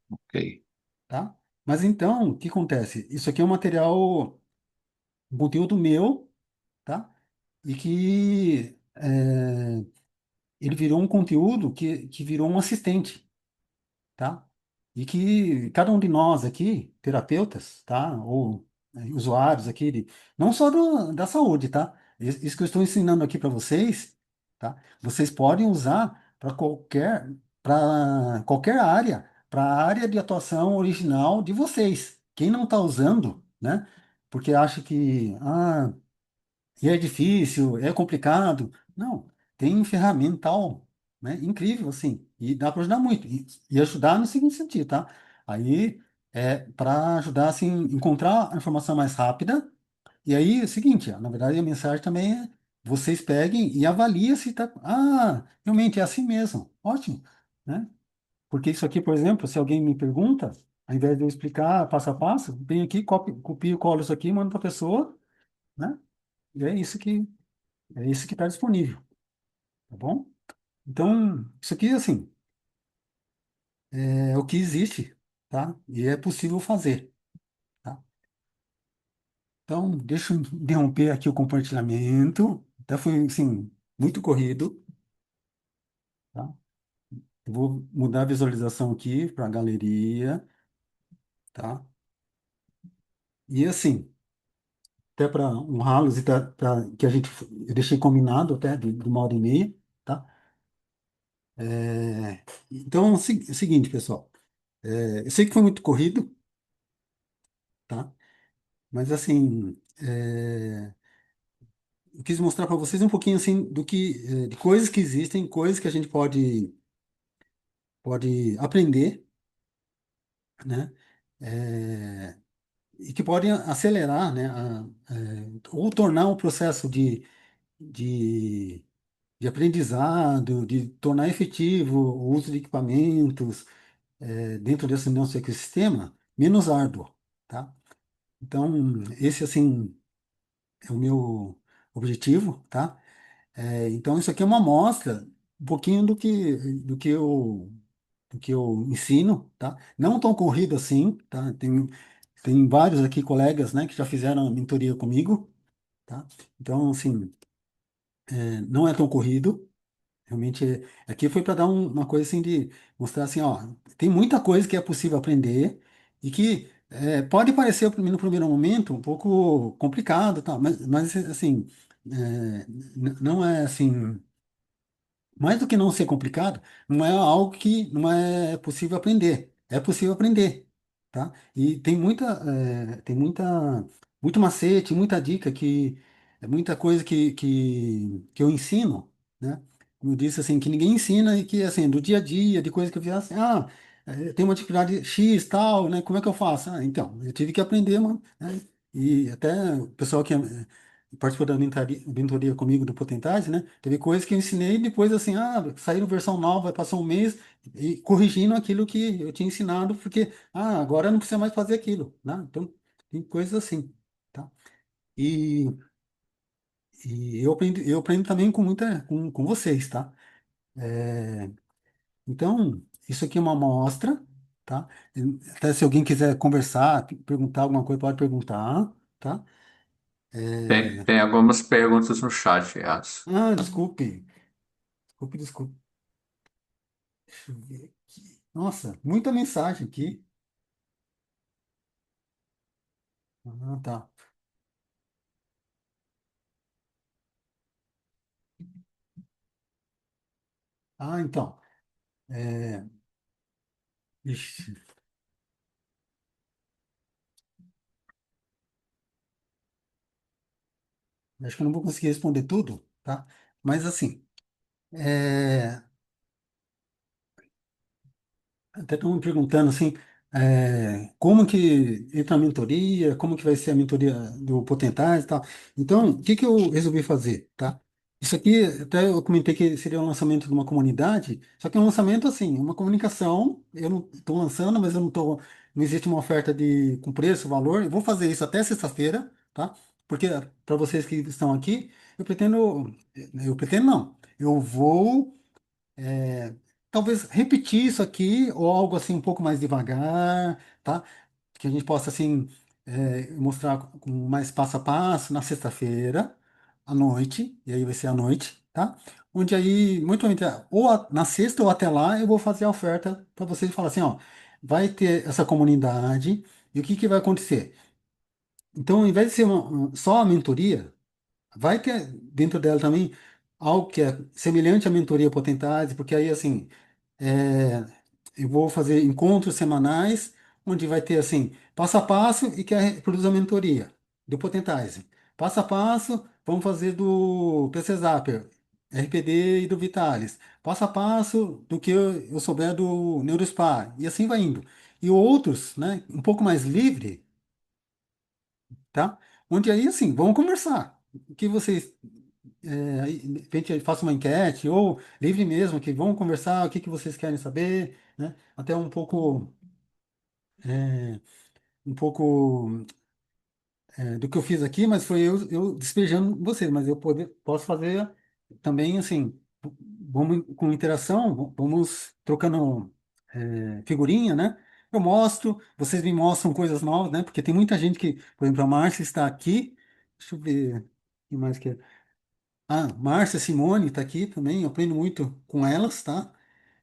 Ok. Tá? Mas então, o que acontece? Isso aqui é um material, um conteúdo meu, tá? E que ele virou um conteúdo que virou um assistente, tá? E que cada um de nós aqui, terapeutas, tá? Ou usuários aqui, não só da saúde, tá? Isso que eu estou ensinando aqui para vocês, tá? Vocês podem usar para qualquer área, para a área de atuação original de vocês. Quem não está usando, né? Porque acha que, e é difícil, é complicado. Não, tem ferramental, né? Incrível, assim, e dá para ajudar muito. E ajudar no seguinte sentido, tá? Aí é para ajudar, assim, encontrar a informação mais rápida. E aí é o seguinte, ó, na verdade a mensagem também é vocês peguem e avaliem se tá. Realmente é assim mesmo. Ótimo, né? Porque isso aqui, por exemplo, se alguém me pergunta, ao invés de eu explicar passo a passo, vem aqui, copio, colo isso aqui, mando para a pessoa, né? E é isso que está disponível, tá bom? Então, isso aqui, assim, é o que existe, tá? E é possível fazer, tá? Então, deixa eu interromper aqui o compartilhamento. Até foi, assim, muito corrido, tá? Eu vou mudar a visualização aqui para a galeria, tá? E, assim, até para honrá-los e que eu deixei combinado até de 1 hora e meia, tá? Então, é o seguinte, pessoal. Eu sei que foi muito corrido, tá? Mas assim, eu quis mostrar para vocês um pouquinho assim de coisas que existem, coisas que a gente pode aprender, né? É, e que podem acelerar, né? Ou tornar o processo de, de aprendizado, de tornar efetivo o uso de equipamentos dentro desse nosso ecossistema menos árduo, tá? Então, esse assim é o meu objetivo, tá? Então, isso aqui é uma amostra, um pouquinho do que eu ensino, tá? Não tão corrido assim, tá? Tem vários aqui colegas, né, que já fizeram a mentoria comigo, tá? Então, assim, não é tão corrido, realmente, aqui foi para dar uma coisa assim de mostrar assim, ó, tem muita coisa que é possível aprender e que pode parecer no primeiro momento um pouco complicado, tá? Mas assim, não é assim. Mais do que não ser complicado, não é algo que não é possível aprender. É possível aprender, tá? E muito macete, muita dica muita coisa que eu ensino, né? Como eu disse assim, que ninguém ensina e que assim, do dia a dia, de coisa que eu vi assim, tem uma dificuldade X, tal, né? Como é que eu faço? Então, eu tive que aprender, mano, né? E até o pessoal que participou da mentoria comigo do Potentate, né? Teve coisas que eu ensinei e depois assim, saíram versão nova, passou um mês e corrigindo aquilo que eu tinha ensinado, porque agora eu não precisa mais fazer aquilo, né? Então, tem coisas assim. tá? E, eu aprendo também com com vocês, tá? Então, isso aqui é uma amostra, tá? Até se alguém quiser conversar, perguntar alguma coisa, pode perguntar, tá? Tem algumas perguntas no chat, Yas. Ah, desculpe, desculpe. Deixa eu ver aqui. Nossa, muita mensagem aqui. Ah, tá. Ah, então. É, ixi, acho que eu não vou conseguir responder tudo, tá? Mas assim, é, até estão me perguntando assim, como que entra a mentoria, como que vai ser a mentoria do Potentais e tal. Então, o que que eu resolvi fazer, tá? Isso aqui, até eu comentei que seria o lançamento de uma comunidade, só que é um lançamento assim, uma comunicação, eu não estou lançando, mas eu não estou, não existe uma oferta de com preço, valor, eu vou fazer isso até sexta-feira, tá? Porque para vocês que estão aqui, eu pretendo não, eu vou talvez repetir isso aqui ou algo assim um pouco mais devagar, tá? Que a gente possa assim mostrar com mais passo a passo na sexta-feira à noite, e aí vai ser à noite, tá? Onde aí, muito provavelmente, na sexta ou até lá, eu vou fazer a oferta para vocês e falar assim, ó, vai ter essa comunidade e o que que vai acontecer? Então, ao invés de ser só a mentoria, vai ter dentro dela também algo que é semelhante à mentoria Potentate, porque aí, assim, é, eu vou fazer encontros semanais, onde vai ter, assim, passo a passo e que reproduz a mentoria do Potentize. Passo a passo, vamos fazer do PC Zapper, RPD e do Vitalis. Passo a passo do que eu souber do NeuroSpa, e assim vai indo. E outros, né, um pouco mais livre, tá? Onde aí, assim, vamos conversar. O que vocês aí, de repente faça uma enquete, ou livre mesmo, que vão conversar, o que que vocês querem saber, né? Até um pouco do que eu fiz aqui, mas foi eu despejando vocês, mas posso fazer também, assim, vamos com interação, vamos trocando figurinha, né? Eu mostro, vocês me mostram coisas novas, né? Porque tem muita gente que, por exemplo, a Márcia está aqui, deixa eu ver, o que mais que é? Ah, Márcia, Simone está aqui também, eu aprendo muito com elas, tá?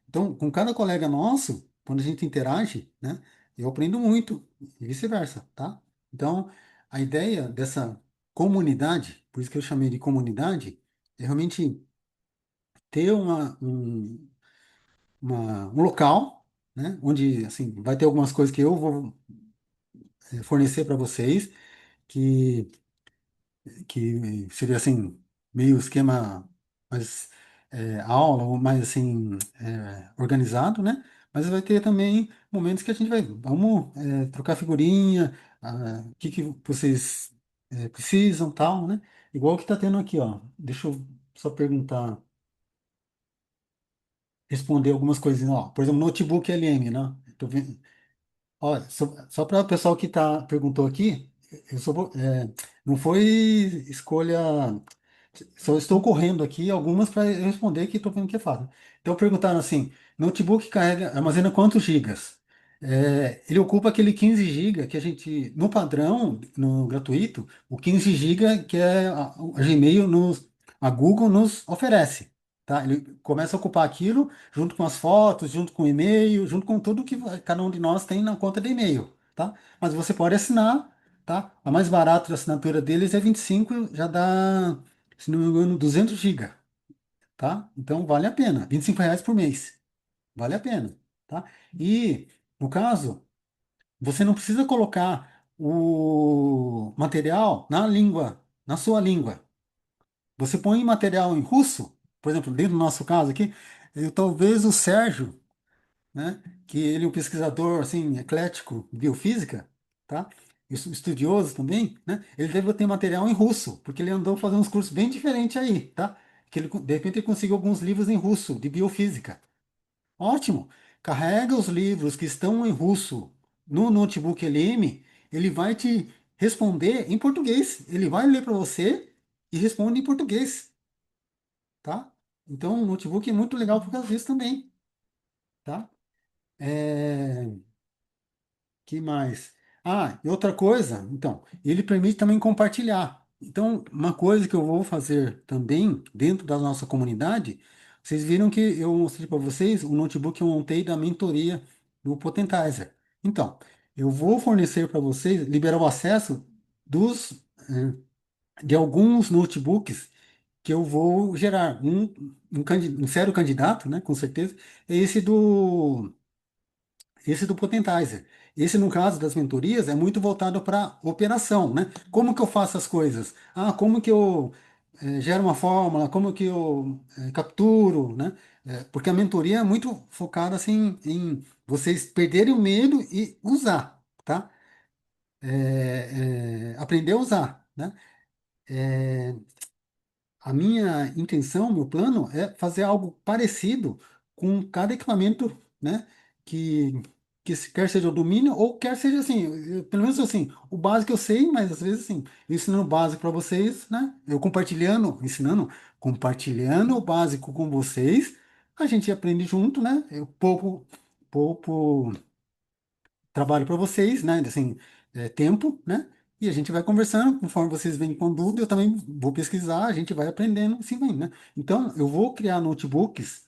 Então, com cada colega nosso, quando a gente interage, né, eu aprendo muito e vice-versa, tá? Então, a ideia dessa comunidade, por isso que eu chamei de comunidade, é realmente ter um local, né, onde, assim, vai ter algumas coisas que eu vou fornecer para vocês, que que seria assim, meio esquema mais aula, ou mais assim, organizado, né? Mas vai ter também momentos que a gente vamos trocar figurinha, o que que vocês precisam, tal, né? Igual que tá tendo aqui, ó. Deixa eu só perguntar, responder algumas coisinhas, ó. Por exemplo, notebook LM, né? Tô vendo, olha, só para o pessoal que perguntou aqui, eu sou, não foi escolha. Só estou correndo aqui algumas para responder que estou vendo que é fácil. Então perguntaram assim: notebook carrega, armazena quantos gigas? Ele ocupa aquele 15 GB que a gente, no padrão, no gratuito, o 15 GB que a Gmail a Google nos oferece. Tá? Ele começa a ocupar aquilo junto com as fotos, junto com o e-mail, junto com tudo que cada um de nós tem na conta de e-mail. Tá? Mas você pode assinar, tá? A mais barata da assinatura deles é 25, já dá, se não me engano, 200 GB, tá? Então vale a pena, R$ 25 por mês, vale a pena, tá? E, no caso, você não precisa colocar o material na língua, na sua língua. Você põe material em russo, por exemplo, dentro do nosso caso aqui, talvez o Sérgio, né? Que ele é um pesquisador assim eclético, de biofísica, tá? Estudioso também, né? Ele deve ter material em russo, porque ele andou fazendo uns cursos bem diferentes aí, tá? Que ele de repente ele conseguiu alguns livros em russo de biofísica. Ótimo. Carrega os livros que estão em russo no notebook LM, ele vai te responder em português. Ele vai ler para você e responde em português, tá? Então, o notebook é muito legal por causa disso também, tá? É, que mais? Ah, e outra coisa, então, ele permite também compartilhar. Então, uma coisa que eu vou fazer também dentro da nossa comunidade, vocês viram que eu mostrei para vocês o notebook que eu montei da mentoria do Potentizer. Então, eu vou fornecer para vocês, liberar o acesso dos, de alguns notebooks que eu vou gerar. Um sério candidato, né, com certeza, é esse do Potentizer. Esse, no caso das mentorias, é muito voltado para operação, né? Como que eu faço as coisas? Ah, como que eu gero uma fórmula? Como que eu capturo, né? Porque a mentoria é muito focada assim em vocês perderem o medo e usar, tá? Aprender a usar, né? A minha intenção, meu plano é fazer algo parecido com cada equipamento, né? Que, quer seja o domínio ou quer seja assim, pelo menos assim, o básico eu sei, mas às vezes assim, eu ensinando o básico para vocês, né? Eu compartilhando o básico com vocês, a gente aprende junto, né? Eu pouco trabalho para vocês, né? Assim, tempo, né? E a gente vai conversando, conforme vocês vêm com dúvida, eu também vou pesquisar, a gente vai aprendendo, assim vai, né? Então, eu vou criar notebooks,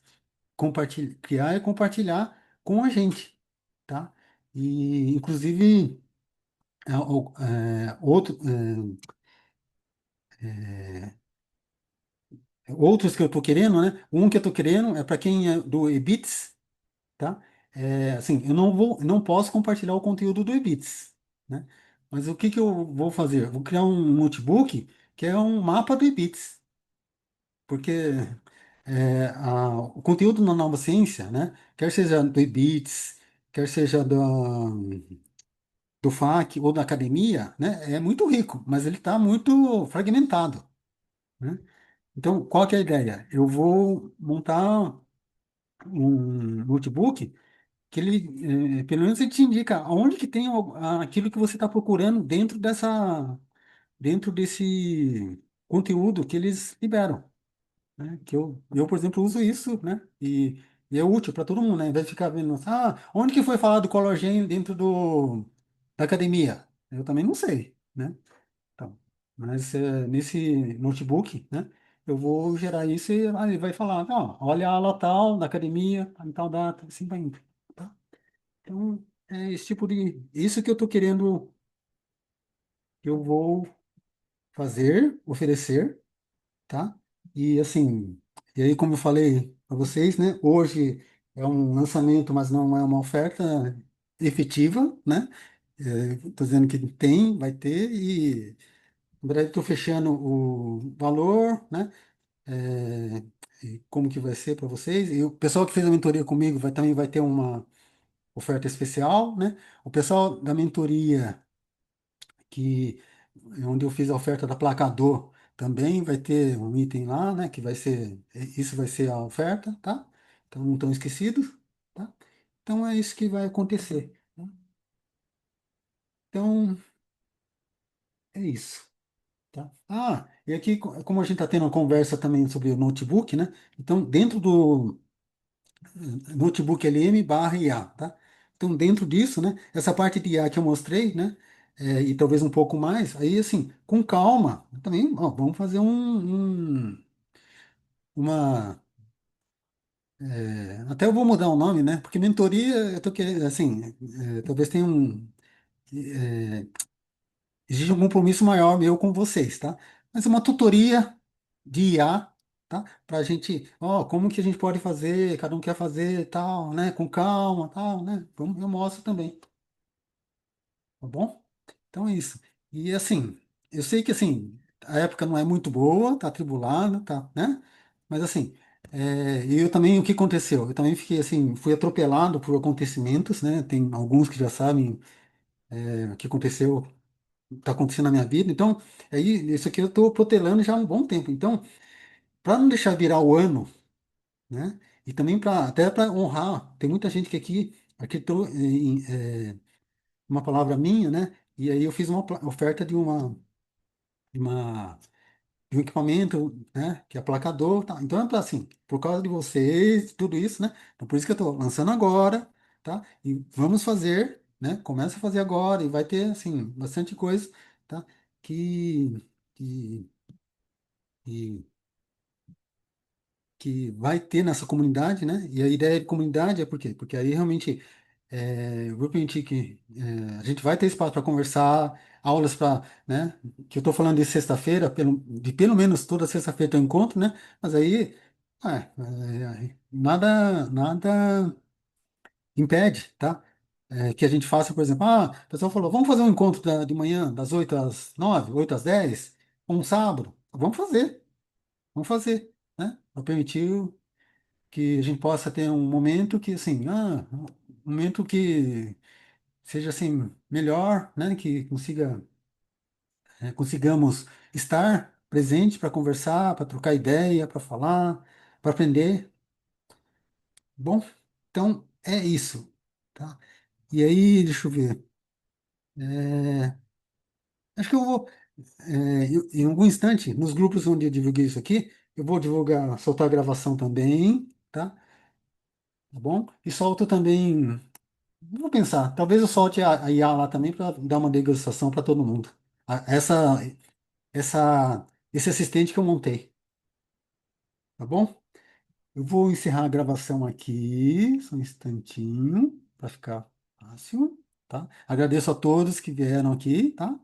criar e compartilhar com a gente, tá? E, inclusive, outro, outros que eu estou querendo, né? Um que eu estou querendo é para quem é do Ebits, tá? Assim, eu não posso compartilhar o conteúdo do Ebits, né? Mas o que que eu vou fazer? Vou criar um notebook que é um mapa do Ebits, porque o conteúdo na nova ciência, né? Quer seja do Ebits, quer seja do FAQ ou da academia, né? É muito rico, mas ele está muito fragmentado, né? Então, qual que é a ideia? Eu vou montar um notebook que ele, pelo menos ele te indica onde que tem aquilo que você está procurando dentro desse conteúdo que eles liberam, né? Que por exemplo, uso isso, né? E é útil para todo mundo, né? Em vez de ficar vendo, onde que foi falado do colagênio dentro da academia? Eu também não sei, né? Então, mas nesse notebook, né? Eu vou gerar isso e ele vai falar, olha a aula tal, da academia, em tal data, assim vai indo. Tá? Então, é esse tipo de. Isso que eu estou querendo, que eu vou fazer, oferecer, tá? E assim, e aí, como eu falei para vocês, né? Hoje é um lançamento, mas não é uma oferta efetiva, né? Estou dizendo que tem, vai ter, e em breve estou fechando o valor, né? É, e como que vai ser para vocês. E o pessoal que fez a mentoria comigo também vai ter uma oferta especial, né? O pessoal da mentoria que onde eu fiz a oferta da Placador, também vai ter um item lá, né, que vai ser, isso vai ser a oferta, tá? Então não estão esquecidos, tá? Então é isso que vai acontecer, né? Então é isso, tá? Ah, e aqui, como a gente está tendo uma conversa também sobre o notebook, né? Então dentro do notebook LM/IA, tá? Então, dentro disso, né, essa parte de IA que eu mostrei, né, e talvez um pouco mais, aí, assim, com calma, também, ó, vamos fazer uma, até eu vou mudar o nome, né, porque mentoria, eu tô querendo, assim, talvez tenha exige um compromisso maior meu com vocês, tá? Mas uma tutoria de IA, tá? Para a gente, ó, como que a gente pode fazer, cada um quer fazer tal, né? Com calma, tal, né? Eu mostro também, tá bom? Então é isso. E assim, eu sei que assim, a época não é muito boa, tá atribulada, tá, né? Mas assim, e eu também, o que aconteceu? Eu também fiquei assim, fui atropelado por acontecimentos, né? Tem alguns que já sabem, o que aconteceu está acontecendo na minha vida. Então, aí, isso aqui eu estou protelando já há um bom tempo. Então, para não deixar virar o ano, né? E também até para honrar, tem muita gente que aqui acreditou em uma palavra minha, né? E aí eu fiz uma oferta de uma de um equipamento, né, que é aplacador, tá? Então, é assim, por causa de vocês, tudo isso, né? Então, por isso que eu estou lançando agora, tá? E vamos fazer, né? Começa a fazer agora e vai ter, assim, bastante coisa, tá? Que, que, que, que vai ter nessa comunidade, né? E a ideia de comunidade é por quê? Porque aí realmente eu vou permitir que a gente vai ter espaço para conversar, aulas para, né? Que eu estou falando de sexta-feira, de pelo menos toda sexta-feira tem um encontro, né? Mas aí, nada impede, tá? Que a gente faça, por exemplo, o pessoal falou, vamos fazer um encontro de manhã, das 8 às 9, 8 às 10, um sábado. Vamos fazer, né? Para permitir que a gente possa ter um momento que, assim, um momento que seja assim melhor, né? Que consigamos estar presente para conversar, para trocar ideia, para falar, para aprender. Bom, então é isso, tá? E aí, deixa eu ver. É, acho que eu vou, em algum instante, nos grupos onde eu divulguei isso aqui, eu vou divulgar, soltar a gravação também, tá? Tá bom? E solto também. Vou pensar, talvez eu solte a IA lá também para dar uma degustação para todo mundo. A- Essa, esse assistente que eu montei, tá bom? Eu vou encerrar a gravação aqui, só um instantinho, para ficar fácil, tá? Agradeço a todos que vieram aqui, tá?